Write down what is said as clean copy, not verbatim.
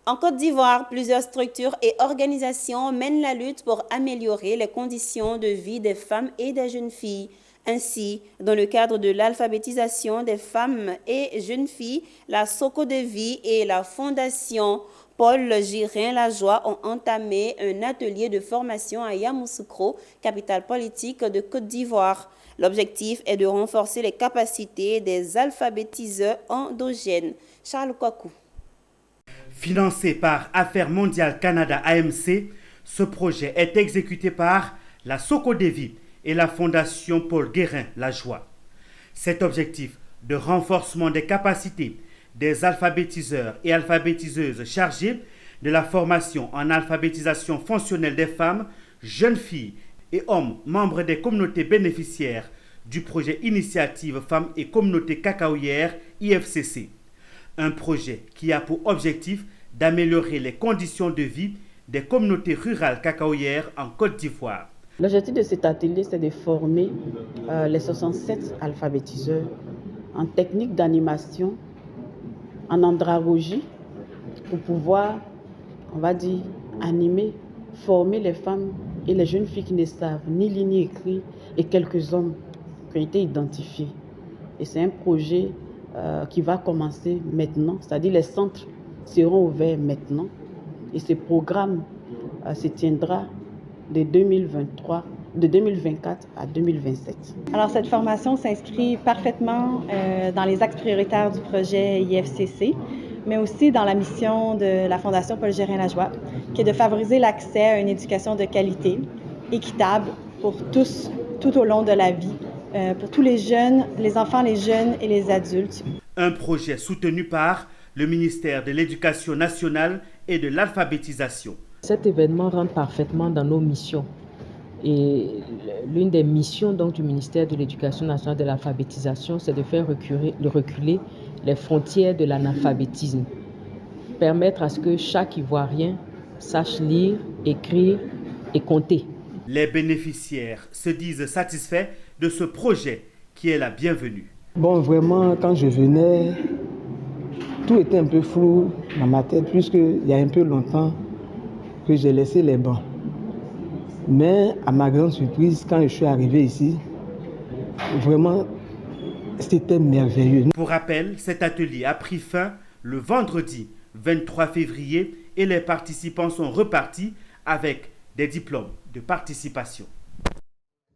En Côte d'Ivoire, plusieurs structures et organisations mènent la lutte pour améliorer les conditions de vie des femmes et des jeunes filles. Ainsi, dans le cadre de l'alphabétisation des femmes et jeunes filles, la Socodevi et la Fondation Paul Girin-Lajoie ont entamé un atelier de formation à Yamoussoukro, capitale politique de Côte d'Ivoire. L'objectif est de renforcer les capacités des alphabétiseurs endogènes. Charles Kwaku. Financé par Affaires mondiales Canada AMC, ce projet est exécuté par la Socodevi et la Fondation Paul Guérin-Lajoie. Cet objectif de renforcement des capacités des alphabétiseurs et alphabétiseuses chargés de la formation en alphabétisation fonctionnelle des femmes, jeunes filles et hommes membres des communautés bénéficiaires du projet Initiative Femmes et Communautés Cacaoyères IFCC. Un projet qui a pour objectif d'améliorer les conditions de vie des communautés rurales cacaoyères en Côte d'Ivoire. L'objectif de cet atelier, c'est de former les 67 alphabétiseurs en technique d'animation, en andragogie, pour pouvoir, on va dire, animer, former les femmes et les jeunes filles qui ne savent ni lire ni écrire et quelques hommes qui ont été identifiés. Et c'est un projet qui va commencer maintenant, c'est-à-dire les centres seront ouverts maintenant et ce programme se tiendra de 2024 à 2027. Alors cette formation s'inscrit parfaitement dans les axes prioritaires du projet IFCC, mais aussi dans la mission de la Fondation Paul Girin-Lajoie, qui est de favoriser l'accès à une éducation de qualité, équitable pour tous, tout au long de la vie, pour tous les jeunes, les enfants, les jeunes et les adultes. Un projet soutenu par le ministère de l'Éducation nationale et de l'alphabétisation. Cet événement rentre parfaitement dans nos missions. Et l'une des missions donc, du ministère de l'Éducation nationale et de l'alphabétisation, c'est de faire reculer les frontières de l'analphabétisme. Permettre à ce que chaque Ivoirien sache lire, écrire et compter. Les bénéficiaires se disent satisfaits de ce projet qui est la bienvenue. Bon, vraiment, quand je venais, tout était un peu flou dans ma tête, puisqu'il y a un peu longtemps que j'ai laissé les bancs. Mais à ma grande surprise, quand je suis arrivé ici, vraiment, c'était merveilleux. Pour rappel, cet atelier a pris fin le vendredi 23 février et les participants sont repartis avec des diplômes de participation.